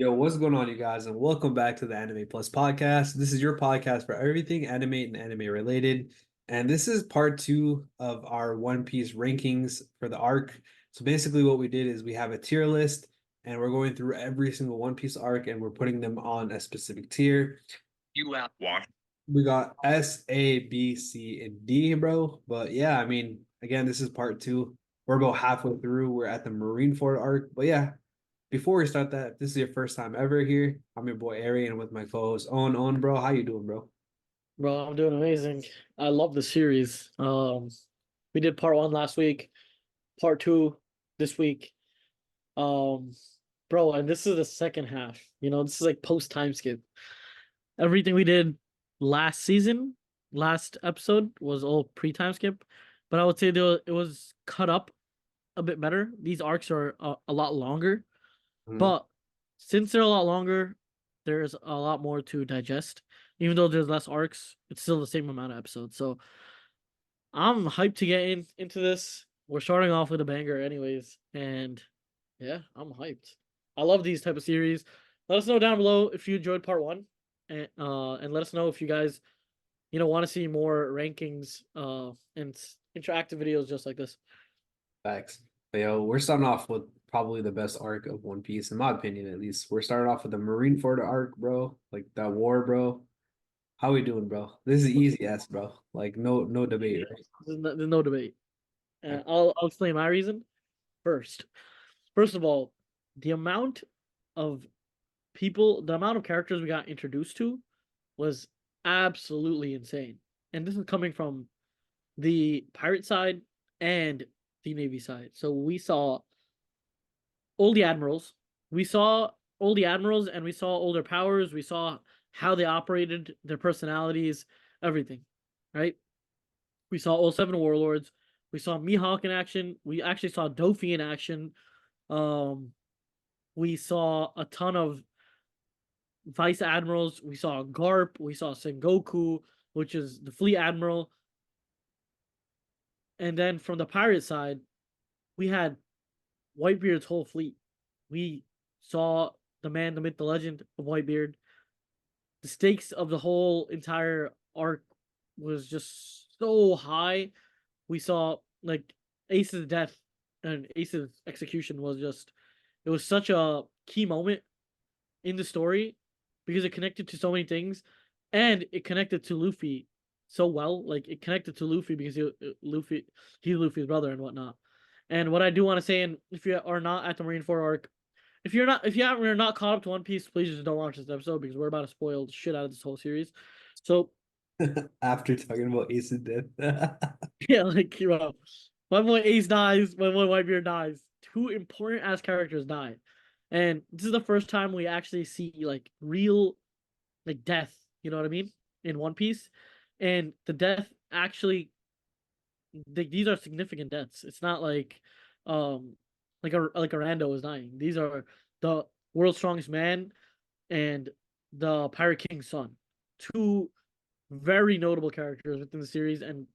Yo, what's going on, you guys, and welcome back to the Anime Plus podcast. This is your podcast for everything anime and anime related, and this is part two of our One Piece rankings for the arc. So basically, what we did is we have a tier list, and we're going through every single One Piece arc, and we're putting them on a specific tier. You out wash. We got S, A, B, C, and D, bro. But yeah, I mean, again, this is part two. We're about halfway through. We're at the Marineford arc, but yeah. Before we start that, if this is your first time ever here, I'm your boy Aray, and with my co-host Owen. Bro, how you doing, bro? Bro, I'm doing amazing. I love the series. We did part one last week, part two this week. Um, Bro, and this is the second half. This is like post time skip. Everything we did last season, last episode was all pre time skip, but I would say it was cut up a bit better. These arcs are a lot longer, Mhm. but since they're a lot longer, there's a lot more to digest. Even though there's less arcs, it's still the same amount of episodes. So I'm hyped to get into this. We're starting off with a banger, anyways, and yeah, I'm hyped. I love these type of series. Let us know down below if you enjoyed part one, and let us know if you guys want to see more rankings and interactive videos just like this. Facts. But yo, we're starting off with probably the best arc of One Piece, in my opinion, at least. We're starting off with the Marineford arc, bro. Like that war, bro. How we doing, bro? This is easy ass, bro. Like no debate, Yes, there's no debate. right? I'll explain my reason first. First of all, the amount of the amount of characters we got introduced to was absolutely insane. And this is coming from the pirate side and the navy side. So we saw all the admirals, we saw all the admirals, and we saw all their powers. We saw how they operated, their personalities, everything. Right? We saw all seven warlords. We saw Mihawk in action. We actually saw Dofi in action. Um, we saw a ton of vice admirals. We saw Garp. We saw Sengoku, which is the fleet admiral. And then from the pirate side, we had Whitebeard's whole fleet. We saw the man, the myth, the legend of Whitebeard. The stakes of the whole entire arc was just so high. We saw like Ace's death and Ace's execution was just it was such a key moment in the story because it connected to so many things and it connected to Luffy so well. Like it connected to Luffy because he's Luffy's brother and whatnot. And what I do want to say, and if you are not at the Marineford arc, if you're not caught up to One Piece, please just don't watch this episode because we're about to spoil the shit out of this whole series. So After talking about Ace and Death. yeah, like my boy Ace dies, my boy Whitebeard dies. Two important ass characters die. And this is the first time we actually see like real like death, you know what I mean? In One Piece. And the death actually these are significant deaths. It's not um like a rando is dying. These are the world's strongest man and the Pirate King's son. Two very notable characters within the series and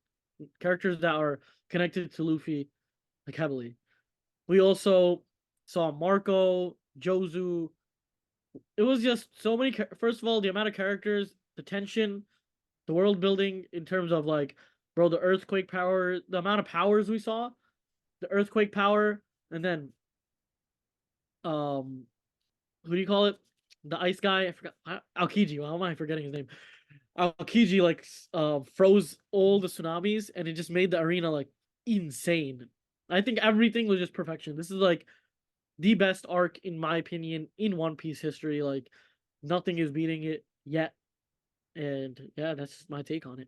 characters that are connected to Luffy like heavily. We also saw Marco, Jozu. It was just so many. First of all, the amount of characters, the tension, the world building in terms of like, bro, the earthquake power, the amount of powers we saw, the earthquake power, and then um, who do you call it? The ice guy. I forgot. Aokiji. Why am I forgetting his name? Aokiji like froze all the tsunamis, and it just made the arena like insane. I think everything was just perfection. This is like the best arc in my opinion in One Piece history. Like nothing is beating it yet. And yeah, that's my take on it.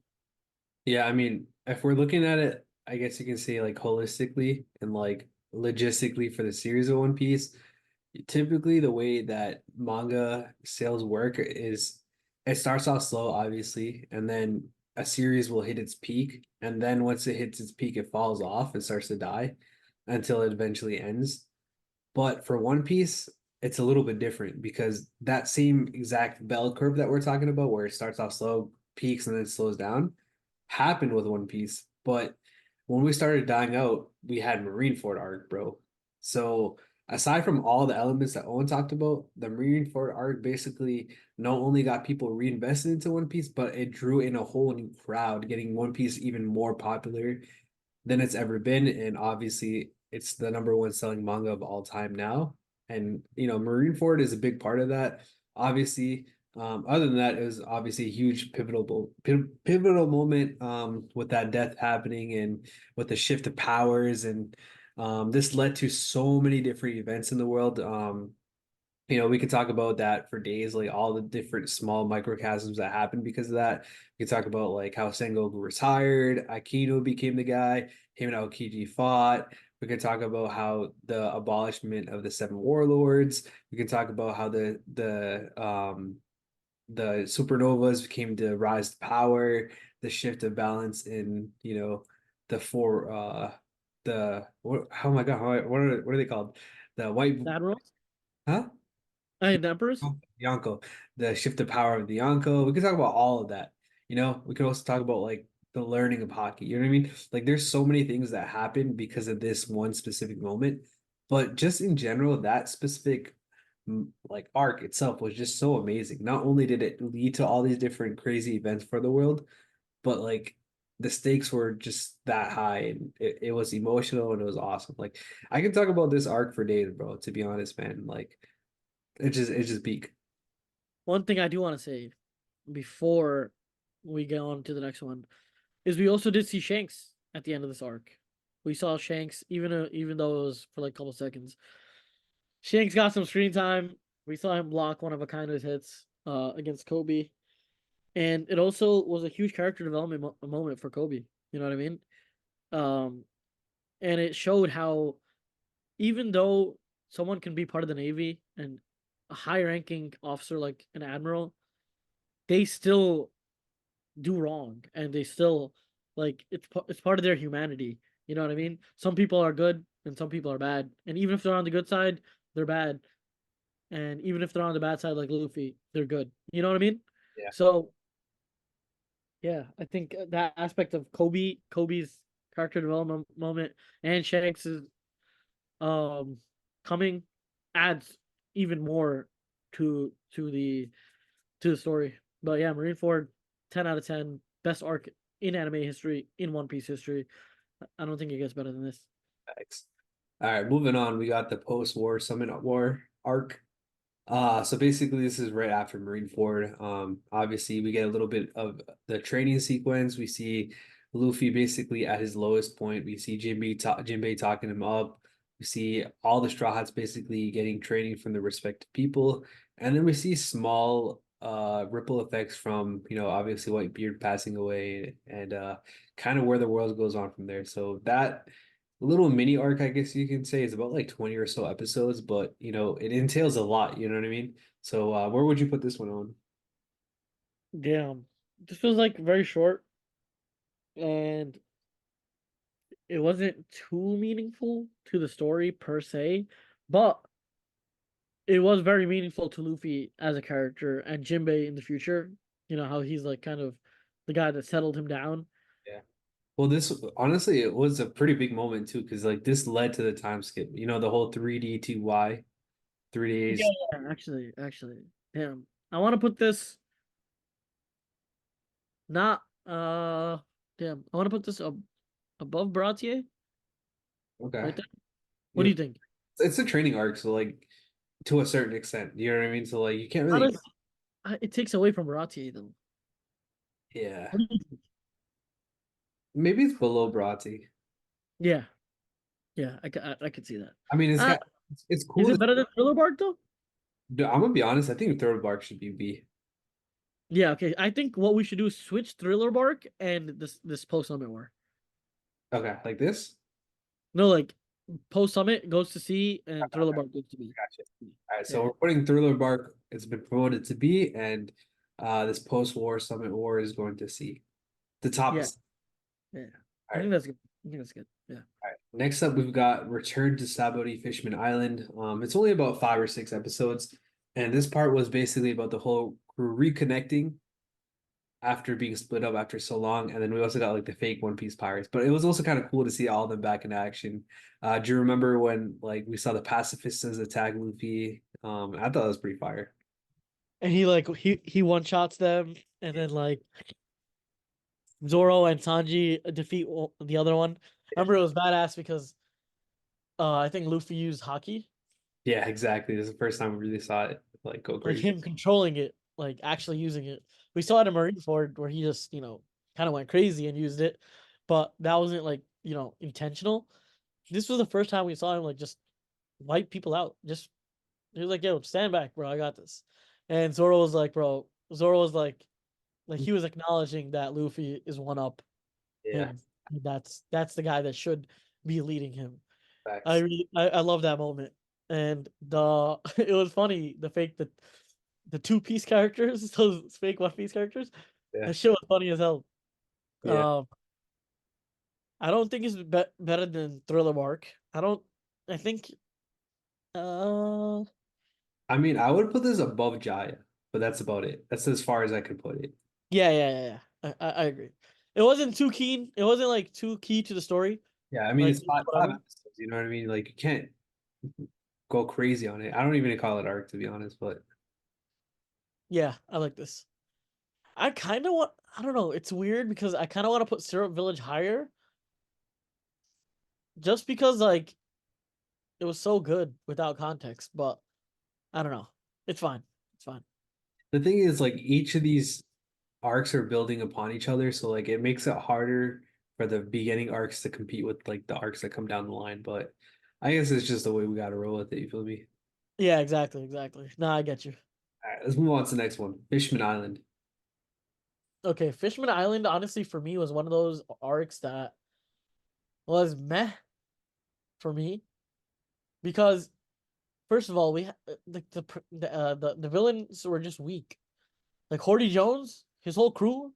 Yeah, I mean, if we're looking at it, I guess you can say like holistically and like logistically for the series of One Piece. Typically, the way that manga sales work is it starts off slow, obviously, and then a series will hit its peak, and then once it hits its peak, it falls off and starts to die until it eventually ends. But for One Piece, it's a little bit different because that same exact bell curve that we're talking about, where it starts off slow, peaks, and then slows down, happened with One Piece. But when we started dying out, we had Marineford arc, bro. So aside from all the elements that Owen talked about, the Marineford arc basically not only got people reinvested into One Piece, but it drew in a whole new crowd, getting One Piece even more popular than it's ever been. And obviously, it's the number one selling manga of all time now. And Marineford is a big part of that. Obviously, other than that, it was obviously a huge pivotal moment with that death happening and with the shift of powers. And this led to so many different events in the world. We could talk about that for days, like all the different small microcosms that happened because of that. We could talk about like how Sengoku retired, Akino became the guy, him and Aokiji fought. We could talk about how the abolishment of the seven warlords. We could talk about how the supernovas came to rise to power, the shift of balance in, the four the what oh my god, what are they called? The white Admirals huh? and Emperors. Yonko, the shift of power of the Yonko. We could talk about all of that. We could also talk about like the learning of hockey. You know what I mean? Like there's so many things that happen because of this one specific moment. But just in general, that specific like arc itself was just so amazing. Not only did it lead to all these different crazy events for the world, but like the stakes were just that high and it was emotional and it was awesome. Like I can talk about this arc for days, bro, to be honest, man. Like it's just peak. One thing I do want to say before we get on to the next one is we also did see Shanks at the end of this arc. We saw Shanks even though it was for like a couple seconds. Shanks got some screen time. We saw him block one of Akaino's hits against Kobe, and it also was a huge character development moment for Kobe. You know what I mean? Um, and it showed how even though someone can be part of the Navy and a high-ranking officer like an admiral, they still do wrong and they still like it's part of their humanity. You know what I mean? Some people are good and some people are bad, and even if they're on the good side, they're bad, and even if they're on the bad side like Luffy, they're good. You know what I mean? Yeah. So yeah, I think that aspect of Kobe's character development moment and Shanks's um coming adds even more to the story. But yeah, Marineford, 10 out of 10, best arc in anime history, in One Piece history. I don't think it gets better than this. Thanks. All right, moving on. We got the post-war Summit War arc. So basically this is right after Marineford. Obviously we get a little bit of the training sequence. We see Luffy basically at his lowest point. We see Jinbei talking him up. We see all the Straw Hats basically getting training from the respective people. And then we see small ripple effects from, obviously Whitebeard passing away and kind of where the world goes on from there. So that little mini arc, I guess you can say, is about like 20 or so episodes, but it entails a lot, you know what I mean? So where would you put this one on? Damn. This was like very short and it wasn't too meaningful to the story per se, but it was very meaningful to Luffy as a character and Jinbei in the future. You know how he's like kind of the guy that settled him down. Yeah. Well, this honestly, it was a pretty big moment too, because like this led to the time skip, the whole 3D to Y, 3 days. Yeah, actually. Damn. I want to put this not damn. I want to put this above Bratier Okay. right there. What You do know, you think? it's a training arc, so like to a certain extent, you know what I mean? So like you can't really, Honestly, it takes away from Bratier though. yeah. What do you think? Maybe it's below Brati. Yeah, yeah, I could see that. I mean, Uh, it's is cool. it better than Thriller Bark though? I'm gonna be honest. I think Third Bark should be B. Yeah, okay. I think what we should do is switch Thriller Bark and this post summit war. Okay, like this. No, like post summit goes to C and Thriller Bark goes to B. Gotcha. All right, so Yeah, we're putting Thriller Bark. It's been promoted to B, and this post-war Summit War is going to C. The top yeah, is yeah. all I right. think that's good. I think that's good. Yeah. All right. Next up, we've got Return to Sabaody Fishman Island. It's only about 5 or 6 episodes, and this part was basically about the whole crew reconnecting after being split up after so long, and then we also got like the fake One Piece pirates. But it was also kind of cool to see all of them back in action. Do you remember when like we saw the pacifistas attack Luffy? I thought it was pretty fire. And he one shots them, and then like Zoro and Sanji defeat the other one. I remember it was badass because I think Luffy used haki, Yeah, exactly. This is the first time we really saw it like go like crazy. him controlling it, like actually using it. We saw it in Marineford where he just, kind of went crazy and used it, but that wasn't like, intentional. This was the first time we saw him like just wipe people out. Just he was like, "Yo, stand back, bro. I got this." And Zoro was like, "Bro." Zoro was like he was acknowledging that Luffy is one up Yeah, him. And that's the guy that should be leading him. facts. I love that moment. And the it was funny the two piece characters, those fake One Piece characters. Yeah, That shit was funny as hell. yeah. Um, I don't think it's better than Thriller Bark. I don't. I think. Uh, I mean, I would put this above Jaya, but that's about it. That's as far as I could put it. yeah. I agree. It wasn't too keen. It wasn't like too key to the story. Yeah, I mean, Like it's five whatever. episodes. You know what I mean? Like you can't go crazy on it. I don't even call it arc to be honest, but Yeah, I like this. I kind of want. I don't know. It's weird because I kind of want to put Syrup Village higher, just because like it was so good without context. But I don't know. It's fine. It's fine. the thing is, like each of these arcs are building upon each other, so like it makes it harder for the beginning arcs to compete with like the arcs that come down the line. But I guess it's just the way we got to roll with it. You feel me? Yeah, exactly, exactly. Nah, I get you. All right, let's move on to the next one. Fishman Island. Okay, Fishman Island, honestly, for me, was one of those arcs that was meh for me because, first of all, the villains were just weak. Like Horty Jones, his whole crew,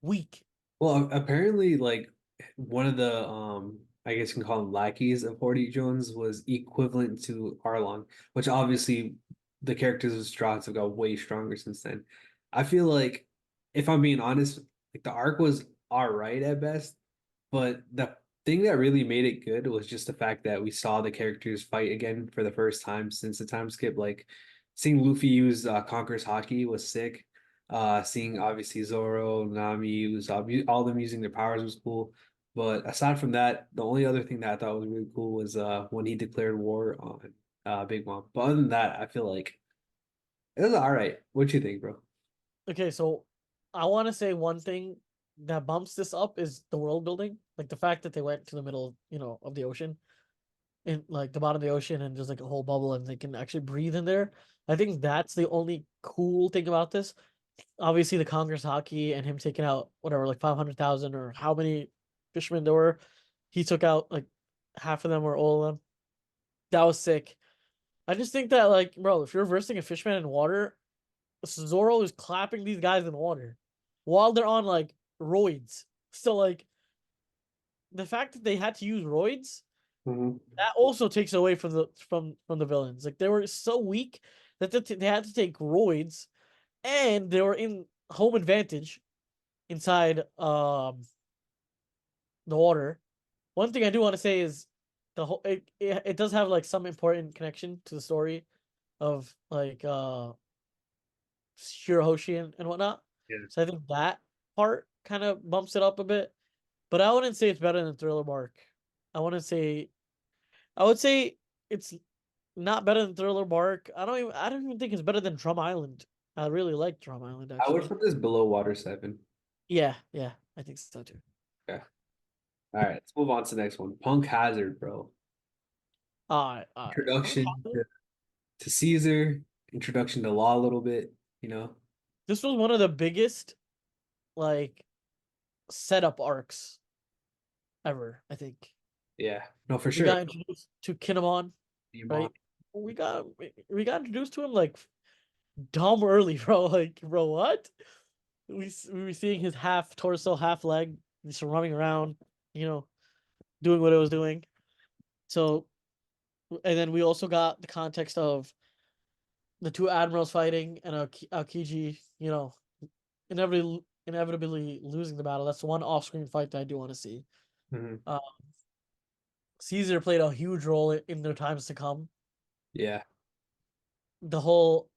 weak. Well, apparently, like one of the I guess you can call them lackeys of Horty Jones was equivalent to Arlong, which obviously the characters of Strauss have got way stronger since then. I feel like, if I'm being honest, like the arc was all right at best, but the thing that really made it good was just the fact that we saw the characters fight again for the first time since the time skip. Like seeing Luffy use Conqueror's Haki was sick. Seeing obviously Zoro, Nami, Usopp, all them using their powers was cool. But aside from that, the only other thing that I thought was really cool was when he declared war on Big Mom. But other than that, I feel like it was all right. What you think, bro? Okay, so I want to say one thing that bumps this up is the world building, like the fact that they went to the middle, of the ocean, in like the bottom of the ocean, and there's like a whole bubble, and they can actually breathe in there. I think that's the only cool thing about this. Obviously, the Congress hockey and him taking out whatever, like 500,000 or how many fishermen there were, he took out like half of them or all of them. That was sick. I just think that like, bro, if you're versing a fishman in water, Zoro is clapping these guys in water while they're on like roids. So like the fact that they had to use roids, Mhm. that also takes away from the villains. Like they were so weak that they had to take roids, and they were in home advantage inside the water. One thing I do want to say is it does have like some important connection to the story of like Shirahoshi and whatnot. Yeah. So I think that part kind of bumps it up a bit. But I wouldn't say it's better than Thriller Bark. I wouldn't say I would say it's not better than Thriller Bark. I don't even think it's better than Drum Island. I really like Drum Island I would actually. put this below Water 7. Yeah, I think so too. Okay. All right, let's move on to the next one. Punk Hazard, bro. All right. Punk Introduction Hazard. to Caesar, introduction to Law a little bit, you know? This was one of the biggest like setup arcs ever, I think. Yeah, no, for We sure. got introduced to Kinemon, Iman. right? We got introduced to him like dumb early, bro. Like, bro, what? We were seeing his half torso, half leg, just running around, you know, doing what it was doing. So, and then we also got the context of the two admirals fighting and Aokiji, inevitably inevitably losing the battle. That's one off-screen fight that I do want to see. Mhm. Uh, Caesar played a huge role in their times to come. Yeah. The whole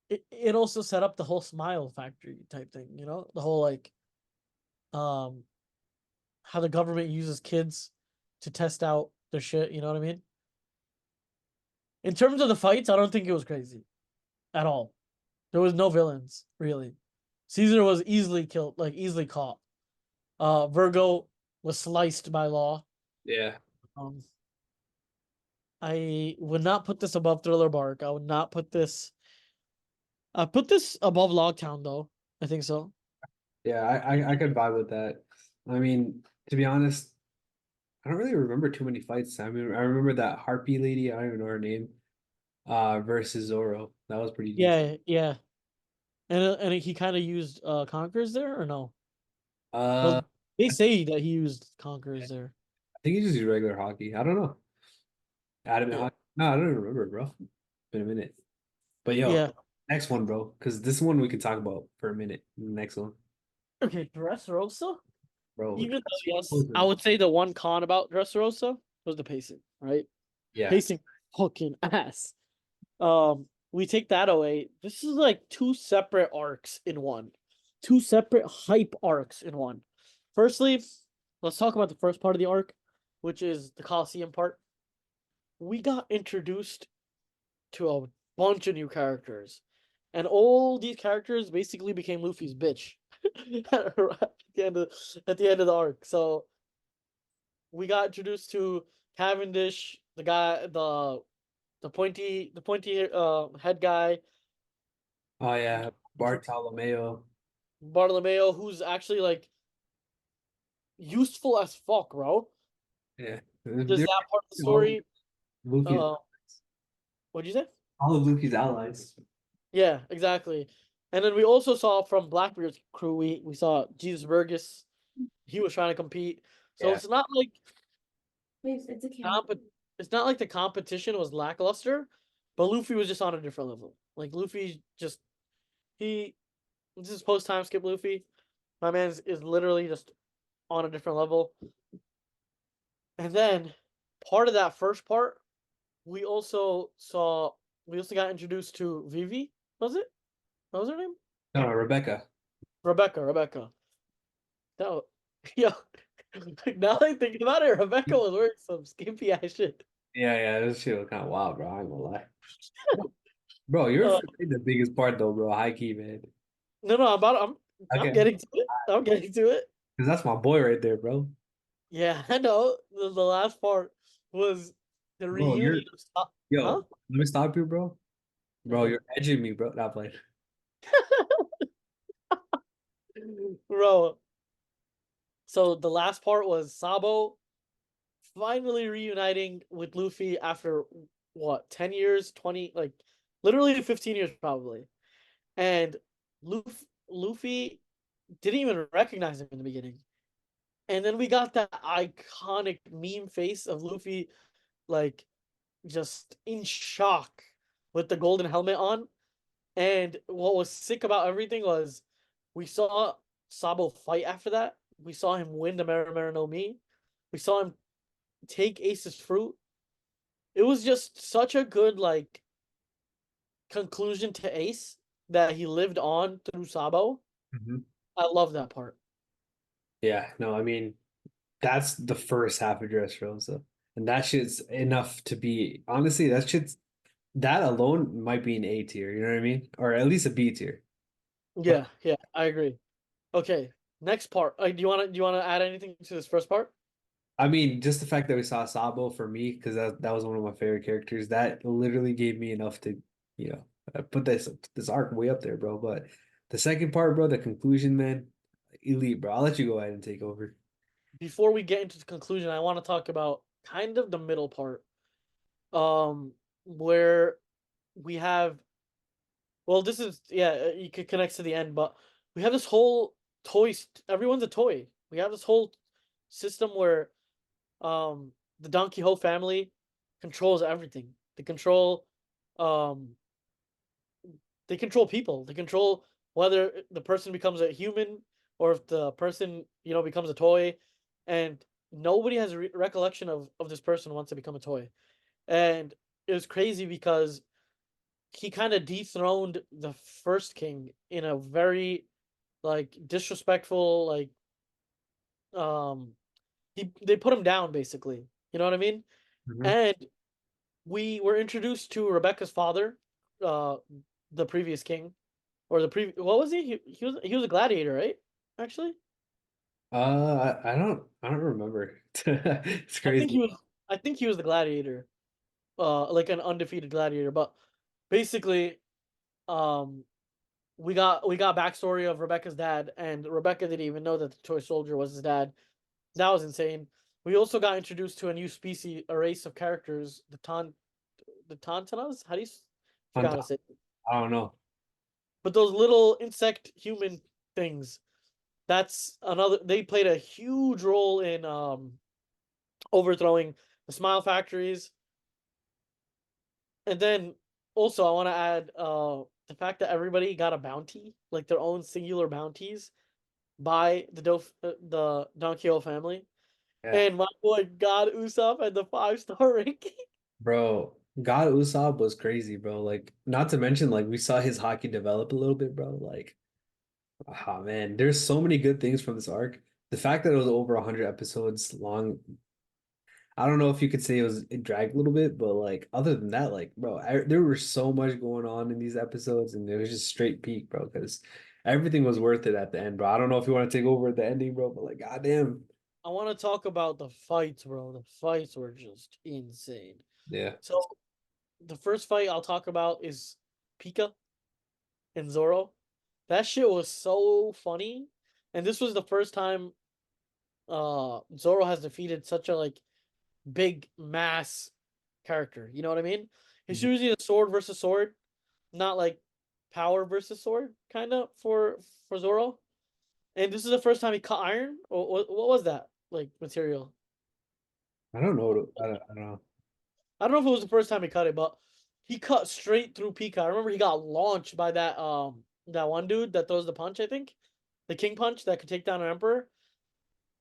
it also set up the whole smile factory type thing, the whole like um how the government uses kids to test out their shit, you know what I mean? In terms of the fights, I don't think it was crazy at all. There was no villains, really. Caesar was easily killed, like easily caught. Virgo was sliced by Law. Yeah. Um, I would not put this above Thriller Bark. I would not put this. I put this above Logtown though. I think so. Yeah, I could vibe with that. I mean, to be honest, I don't really remember too many fights. I mean, I remember that harpy lady, I don't even know her name, versus Zoro. That was pretty decent. Yeah, yeah. And he kind of used Conquerors there or no? Uh, Well, they say that he used Conquerors there. I think he just used regular hockey. I don't know. Adamant Yeah, hockey. No, I don't even remember, bro. Been a minute. But yo, yeah. next one, bro, because this one we can talk about for a minute. Next one, Okay, Dressrosa. bro. Even though yes, I Frozen. would say the one con about Dressrosa was the pacing, right? Yeah. Pacing fucking ass. We take that away. This is like two separate arcs in one. Two separate hype arcs in one. Firstly, let's talk about the first part of the arc, which is the Coliseum part. We got introduced to a bunch of new characters. And all these characters basically became Luffy's bitch at at the end of the arc. So we got introduced to Cavendish, the guy, the pointy head guy, Oh yeah, Bartolomeo. Bartolomeo, who's actually like useful as fuck, bro. Yeah, There's they're that part of the all story. Luffy's, Uh, what'd you say? all of Luffy's allies. Yeah, exactly. And then we also saw from Blackbeard's crew, we saw Jesus Burgess. He was trying to compete. So Yeah. it's not like Wait, it's a camera. comp it's not like the competition was lackluster, but Luffy was just on a different level. Like Luffy just he this is post time skip Luffy. My man is literally just on a different level. And then part of that first part, we also saw we also got introduced to Vivi, was it? What was her name? No, Rebecca. Rebecca. That was, yo, now that I think about it, Rebecca was wearing some skimpy ass shit. Yeah, yeah, this shit was kind of wild, bro. I ain't gonna lie. Bro, you're Uh, forgetting the biggest part though, bro. High key, man. no, I'm Okay, getting to it. I'm getting to it. because that's my boy right there, bro. Yeah, I know. The last part was the Bro, reunion of yo, huh? let me stop you, bro. Bro, Mhm. you're edging me, bro. Not playing. Bro, so the last part was Sabo finally reuniting with Luffy after what, 10 years, 20, like literally 15 years probably. And Luffy didn't even recognize him in the beginning. And then we got that iconic meme face of Luffy, like just in shock with the golden helmet on. And what was sick about everything was we saw Sabo fight after that. We saw him win the Mera no Mi. We saw him take Ace's fruit. It was just such a good like conclusion to Ace that he lived on through Sabo. Mhm. I love that part. Yeah, no, I mean, that's the first half of Dressrosa. And that shit's enough to be, honestly, that alone might be an A tier, you know what I mean? Or at least a B tier. But Yeah, yeah, I agree. Okay, next part. Do you wanna add anything to this first part? I mean, just the fact that we saw Sabo for me, because that was one of my favorite characters, that literally gave me enough to, you know, put this arc way up there, bro. But the second part, bro, the conclusion, man, elite, bro. I'll let you go ahead and take over. Before we get into the conclusion, I want to talk about kind of the middle part. Where we have well, this is yeah, you could connect to the end, but we have this whole everyone's a toy. We have this whole system where the Don Quixote family controls everything. Um they control people. They control whether the person becomes a human or if the person, becomes a toy, and nobody has a recollection of this person once they become a toy. And it was crazy because he kind of dethroned the first king in a very like disrespectful, like they put him down basically. You know what I mean? Mhm. And we were introduced to Rebecca's father, uh, the previous king, or what was he? He was a gladiator, right? Actually, I don't remember. It's I think crazy. he was. I think he was the gladiator, like an undefeated gladiator. But basically, um, we got backstory of Rebecca's dad, and Rebecca didn't even know that the toy soldier was his dad. That was insane. We also got introduced to a new species, a race of characters, the Tantanas. How do you On forgot how to top, say it. I don't know. But those little insect human things, that's another. They played a huge role in overthrowing the Smile Factories. And then also I want to add the fact that everybody got a bounty, like their own singular bounties by the Don Quixote family. Yeah, And my boy God Usopp had the 5-star ranking. bro. God Usopp was crazy, bro. Like, not to mention, like, we saw his hockey develop a little bit, bro. Like, ah, man, there's so many good things from this arc. The fact that it was over 100 episodes long, I don't know if you could say it dragged a little bit, but like, other than that, like, bro, there was so much going on in these episodes, and it was just straight peak, bro. Because everything was worth it at the end, bro. I don't know if you want to take over at the ending, bro, but like, goddamn, I want to talk about the fights, bro. The fights were just insane. yeah. So the first fight I'll talk about is Pika and Zoro. That shit was so funny. And this was the first time Zoro has defeated such a like big mass character. You know what I mean? It's Mhm. usually a sword versus sword, not like power versus sword kind of for Zoro. And this is the first time he cut iron. Or what was that like material? I don't know. I don't know. I don't know if it was the first time he cut it, but he cut straight through Pika. I remember he got launched by that one dude that throws the punch, I think. The king punch that could take down an emperor.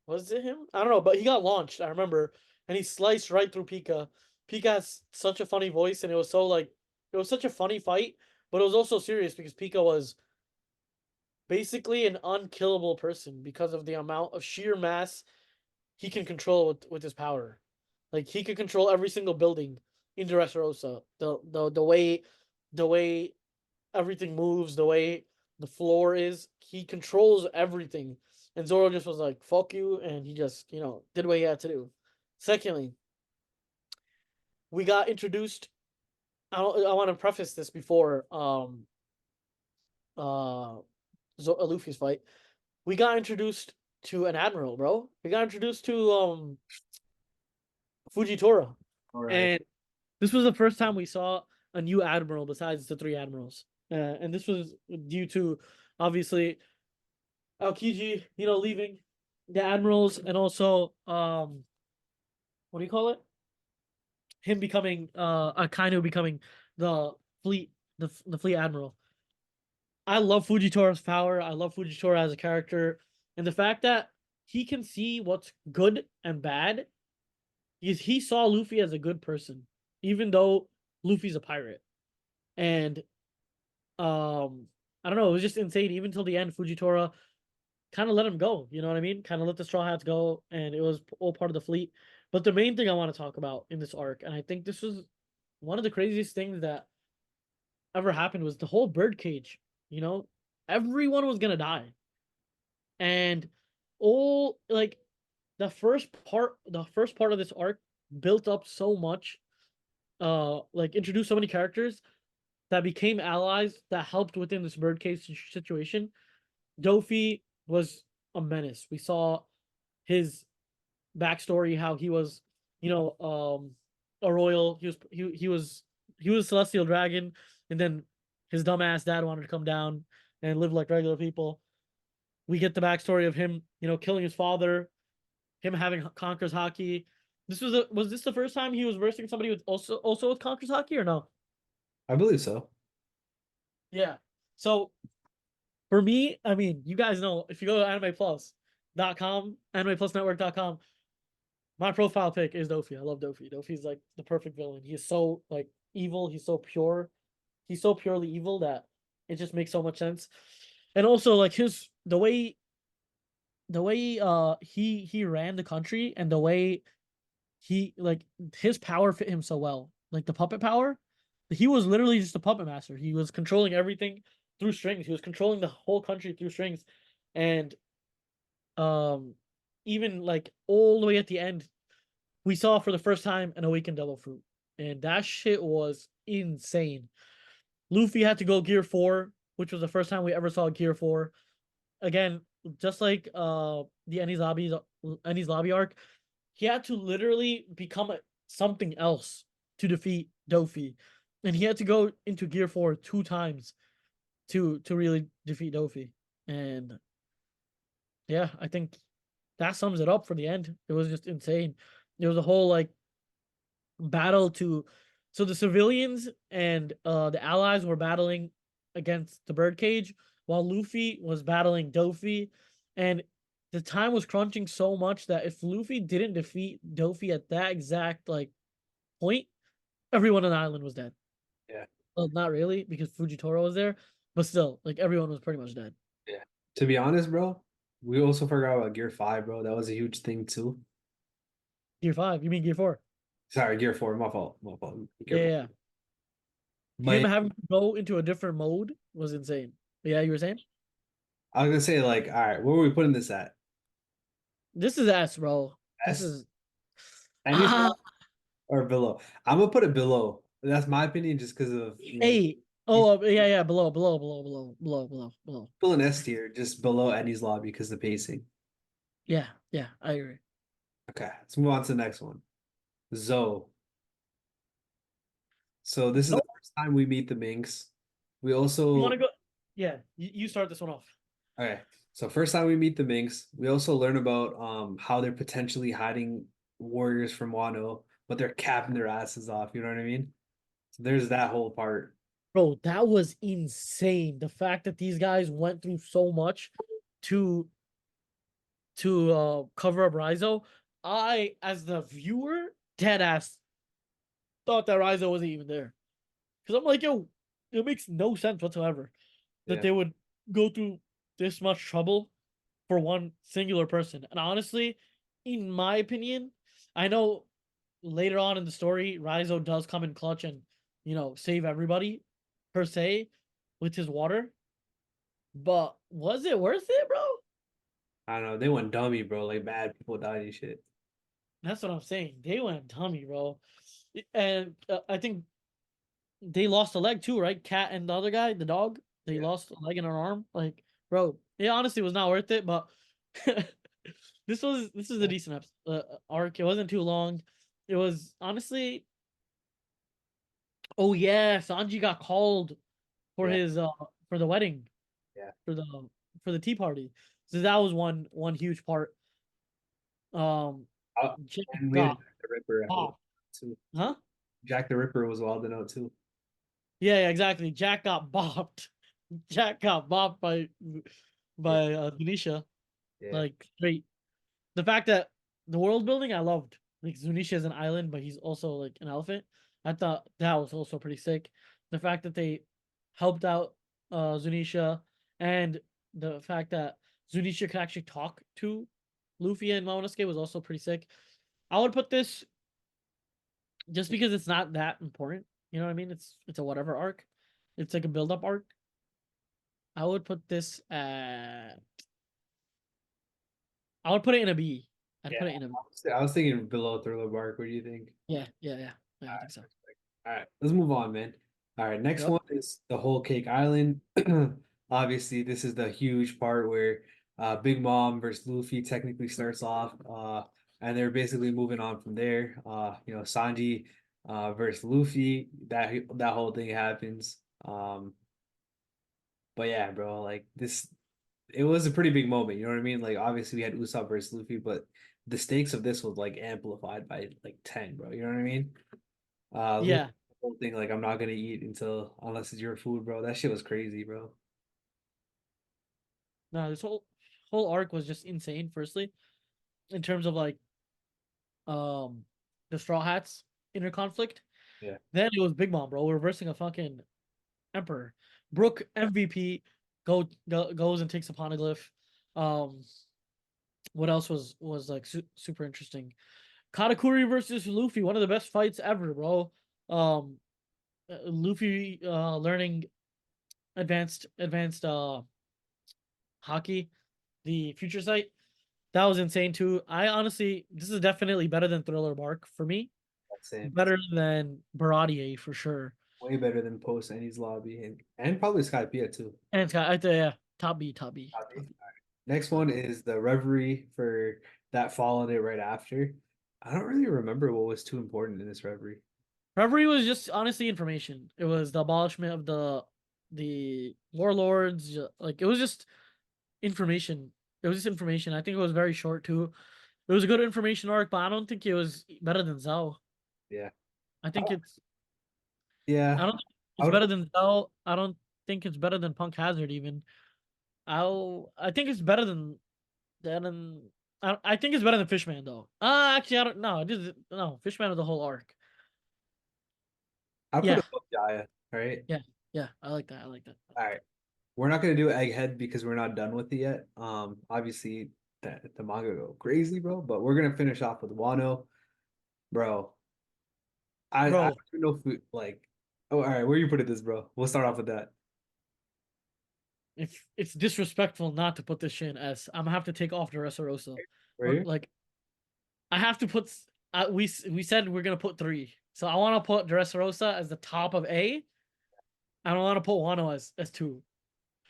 Was it him? I don't know, but he got launched, I remember. And he sliced right through Pika. Pika has such a funny voice, and it was such a funny fight, but it was also serious because Pika was basically an unkillable person because of the amount of sheer mass he can control with his power. Like he could control every single building in Dressrosa. The way everything moves, the way the floor is, he controls everything. And Zoro just was like, "Fuck you," and he just did what he had to do. Secondly, we got introduced. I want to preface this before uh Luffy's fight. We got introduced to an admiral, bro. We got introduced to Fujitora. All right. And this was the first time we saw a new admiral besides the three admirals. And this was due to obviously Aokiji, leaving the admirals, and also what do you call it? Him becoming Akainu becoming the fleet the fleet admiral. I love Fujitora's power. I love Fujitora as a character, and the fact that he can see what's good and bad. He saw Luffy as a good person, even though Luffy's a pirate. And I don't know, it was just insane. Even till the end, Fujitora kind of let him go. You know what I mean? Kind of let the Straw Hats go, and it was all part of the fleet. But the main thing I want to talk about in this arc, and I think this was one of the craziest things that ever happened, was the whole birdcage. You know, everyone was gonna die, and all like the first part of this arc built up so much, like introduced so many characters that became allies that helped within this birdcage situation. Dofi was a menace. We saw his backstory, how he was, a royal. He was a celestial dragon, and then his dumbass dad wanted to come down and live like regular people. We get the backstory of him, killing his father, him having Conqueror's hockey. Was this the first time he was versing somebody with also with Conqueror's hockey or no? I believe so. Yeah. So For me, I mean, you guys know if you go to animeplus.com, animeplusnetwork.com, my profile pic is Dofi. I love Dofi. Dofi's like the perfect villain. He's so like evil. He's so pure. He's so purely evil that it just makes so much sense. And also like his the way he ran the country and the way he like his power fit him so well. Like the puppet power, he was literally just a puppet master. He was controlling everything through strings. He was controlling the whole country through strings. And um even like all the way at the end, we saw for the first time an awakened devil fruit. And that shit was insane. Luffy had to go Gear 4, which was the first time we ever saw Gear 4. Again, just like the Enies Lobby arc, he had to literally become something else to defeat Dofi. And he had to go into Gear 4 two times to really defeat Dofi. And yeah, I think that sums it up for the end. It was just insane. There was a whole like battle to so the civilians and the allies were battling against the birdcage while Luffy was battling Dofi, and the time was crunching so much that if Luffy didn't defeat Dofi at that exact like point, everyone on the island was dead. Yeah. Well, not really because Fujitoro was there, but still, like everyone was pretty much dead. Yeah. To be honest, bro, we also forgot about Gear 5, bro. That was a huge thing too. Gear 5, you mean Gear 4? Sorry, Gear 4, my fault. My fault. Yeah, Gear 4. yeah. Him But having to go into a different mode was insane. Yeah, you were saying? I was gonna say, like, all right, where are we putting this at? This is S, bro. This S? is Any ah or below? I'm gonna put it below. That's my opinion, just because of A. he's Oh, yeah, yeah, below. still an S tier, just below Eddie's lobby because of the pacing. Yeah, yeah, I agree. Okay, let's move on to the next one. Zoe. So this is No, the first time we meet the Minx. We you want to also go? Yeah, you start this one off. okay. So first time we meet the Minx, we also learn about how they're potentially hiding warriors from Wano, but they're capping their asses off. You know what I mean? So there's that whole part. Bro, that was insane. The fact that these guys went through so much to cover up Rizo. I, as the viewer, dead ass thought that Rizo wasn't even there. Because I'm like, yo, it makes no sense whatsoever that Yeah. they would go through this much trouble for one singular person. And honestly, in my opinion, I know later on in the story, Rizo does come in clutch and, save everybody per se with his water. But was it worth it, bro? I don't know. They went dummy, bro. Like bad people died and shit. That's what I'm saying. They went dummy, bro. And I think they lost a leg too, right? Cat and the other guy, the dog, they Yeah. lost a leg and an arm. Like, bro, it honestly was not worth it. But this is a decent arc. It wasn't too long. It was honestly. Oh yeah, Sanji got called for Yeah. his for the wedding Yeah. for the for the tea party. So that was one huge part. Um, Jack And we had got Jack the Ripper bopped, too. huh? Jack the Ripper was wild to know too. Yeah, yeah, exactly. Jack got bopped. Jack got bopped Yeah. by Zunisha. Yeah. Like straight. The fact that the world building I loved. Like Zunisha is an island, but he's also like an elephant. I thought that was also pretty sick. The fact that they helped out Zunisha and the fact that Zunisha could actually talk to Luffy and Momonosuke was also pretty sick. I would put this just because it's not that important. You know what I mean? It's a whatever arc. It's like a build up arc. I would put this at I would put it in a B. I'd Yeah. put it in a B. I was thinking below Thriller Bark. What do you think? Yeah, yeah, yeah. Yeah, I All think so. right, let's move on, man. All right, next Yep. one is the Whole Cake Island. Obviously, this is the huge part where Big Mom versus Luffy technically starts off, and they're basically moving on from there. Sanji versus Luffy, that whole thing happens. But yeah, bro, like this, it was a pretty big moment. You know what I mean? Like obviously we had Usopp versus Luffy, but the stakes of this was like amplified by like 10, bro. You know what I mean? Luffy, Yeah. the whole thing like I'm not gonna eat until unless it's your food, bro. That shit was crazy, bro. No, this whole arc was just insane. Firstly, in terms of like the Straw Hats inner conflict. Yeah. Then it was Big Mom, bro, reversing a fucking emperor. Brook MVP goes and takes a poneglyph. Um, what else was like super interesting? Katakuri versus Luffy, one of the best fights ever, bro. Um, Luffy learning advanced hockey, the future sight. That was insane too. I honestly, this is definitely better than Thriller Bark for me. Same. Better than Baratier for sure. Way better than Post Annie's Lobby and probably Skypiea too. And it's got, yeah, top B, top B, Copy. top B. Next one is the Reverie for that followed it right after. I don't really remember what was too important in this Reverie. Reverie was just honestly information. It was the abolishment of the warlords. Like it was just information. It was just information. I think it was very short too. It was a good information arc, but I don't think it was better than Zell. Yeah. I think it's I Yeah. don't think I it's would better than Zell. I don't think it's better than Punk Hazard even. I think it's better than I think it's better than Fishman though. Actually I don't know. No, Fishman is the whole arc. I put Yeah. it above Jaya. All right. Yeah. Yeah. I like that. I like that. All right. We're not gonna do Egghead because we're not done with it yet. Obviously the manga go crazy, bro. But we're gonna finish off with Wano, bro. I Bro, don't even know if we like. Oh, all right. Where you put it, this, bro? We'll start off with that. if it's disrespectful not to put this shit in S, I'm gonna have to take off the Dressrosa. Right here. Like I have to put we said we're gonna put three. So I wanna put Dressrosa as the top of A. I don't wanna put Wano as two.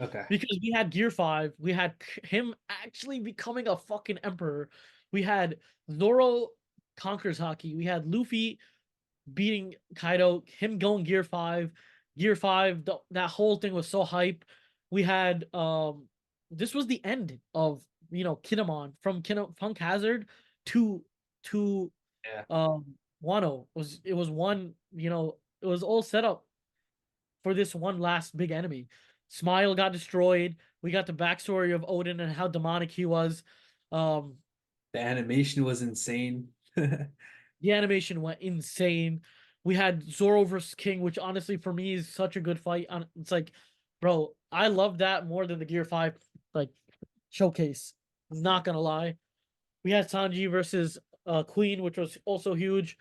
Okay. Because we had Gear 5, we had him actually becoming a fucking emperor. We had Zoro conquers hockey. We had Luffy beating Kaido, him going Gear 5. Gear 5, that whole thing was so hype. We had this was the end of Kinemon from Punk Hazard to to Yeah. Wano. It was one, it was all set up for this one last big enemy. Smile got destroyed. We got the backstory of Odin and how demonic he was. Um, The animation was insane. the animation went insane. We had Zoro versus King, which honestly for me is such a good fight. It's like, bro, I love that more than the Gear 5 like showcase. I'm not gonna lie. We had Sanji versus Queen, which was also huge.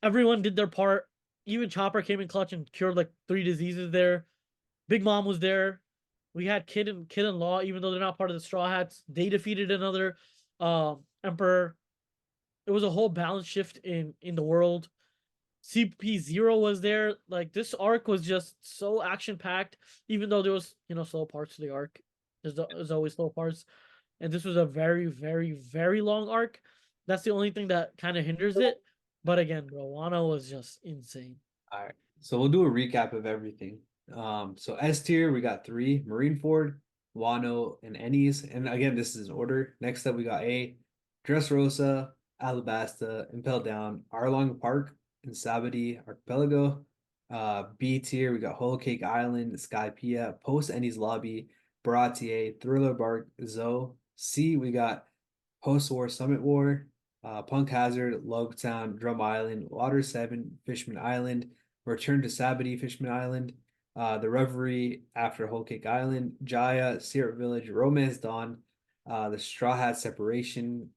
Everyone did their part. Even Chopper came in clutch and cured like 3 diseases there. Big Mom was there. We had Kid and Law, even though they're not part of the Straw Hats. They defeated another Emperor. It was a whole balance shift in the world. CP0 was there. Like this arc was just so action packed, even though there was slow parts to the arc. There's always slow parts, and this was a very very very long arc. That's the only thing that kind of hinders it. But again, bro, Wano was just insane. All right. So we'll do a recap of everything. So S tier, we got three: Marineford, Wano, and Ennies. And again, this is in order. Next up, we got A, Dressrosa, Alabasta, Impel Down, Arlong Park, and Sabadi Archipelago. B tier, we got Whole Cake Island, Skypiea, Post Ennies Lobby, Baratier, Thriller Bark, Zoe. C, we got Post-War Summit War, Punk Hazard, Logtown, Drum Island, Water 7, Fishman Island, Return to Sabady, Fishman Island, The Reverie after Whole Cake Island, Jaya, Syrup Village, Romance Dawn, The Straw Hat Separation,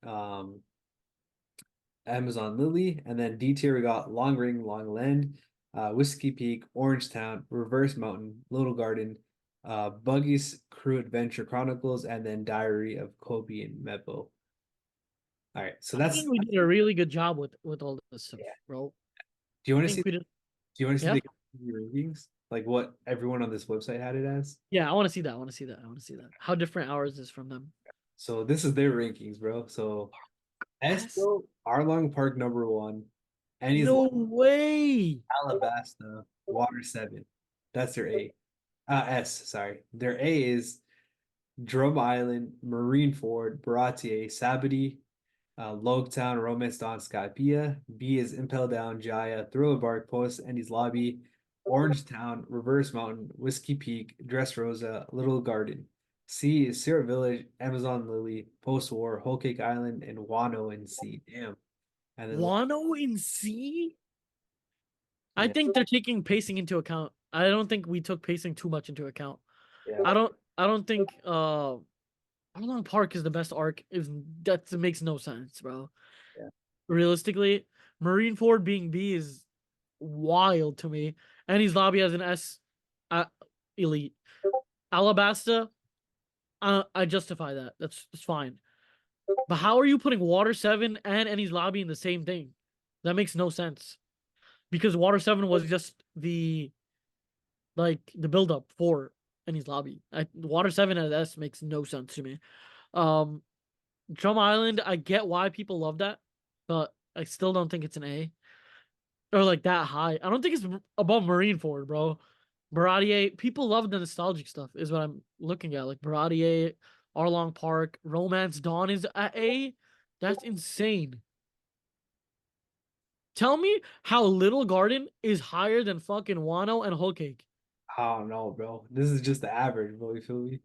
Amazon Lily, and then D tier we got Long Ring, Long Land, Whiskey Peak, Orange Town, Reverse Mountain, Little Garden, Buggy's Crew Adventure Chronicles, and then Diary of Kobe and Mebo. All right, so I that's think we did a really good job with all this stuff, yeah. bro. Do you I want to see? think we did. Do you want to see Yeah, the rankings? Like what everyone on this website had it as? yeah. I want to see that. I want to see that. I want to see that. How different ours is from them. So this is their rankings, bro. So S. Esco, Arlong Park #1, Annie's No way. Alabasta, Water 7. That's their A. S, sorry. Their A is Drum Island, Marineford, Baratier, Sabady, Logtown, Romance Dawn, Skypiea. B is Impel Down, Jaya, Thriller Bark, Post, Endy's Lobby, Orange Town, Reverse Mountain, Whiskey Peak, Dressrosa, Little Garden. C is Syrup Village, Amazon Lily, Post War, Whole Cake Island, and Wano in C. Damn. And then Wano in C? I yeah, think they're taking pacing into account. I don't think we took pacing too much into account. yeah, I don't think How Long Park is the best arc is that makes no sense, bro. yeah. Realistically, Marineford being B is wild to me. And he's lobby as an S uh, elite. Alabasta, I justify that. That's fine. But how are you putting Water 7 and Ennie's lobby in the same thing? That makes no sense. Because Water 7 was just the build up for Ennie's lobby. Water 7 as S makes no sense to me. Um Drum Island, I get why people love that, but I still don't think it's an A. Or like that high. I don't think it's above Marineford, bro. Baratier, people love the nostalgic stuff, is what I'm looking at. Like Baratier, Arlong Park, Romance Dawn is at A. That's insane. Tell me how Little Garden is higher than fucking Wano and Whole Cake. I don't know, bro. This is just the average, bro. You feel me?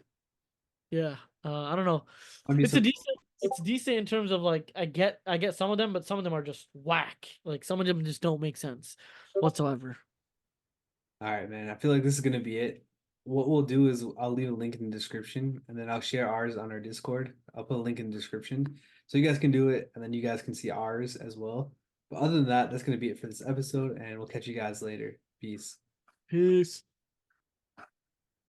Yeah, I don't know. I'd be It's a surprised. decent. It's decent in terms of like I get some of them, but some of them are just whack. Like some of them just don't make sense whatsoever. All right, man. I feel like this is gonna be it. What we'll do is I'll leave a link in the description, and then I'll share ours on our Discord. I'll put a link in the description so you guys can do it, and then you guys can see ours as well. But other than that, that's gonna be it for this episode, and we'll catch you guys later. Peace. Peace.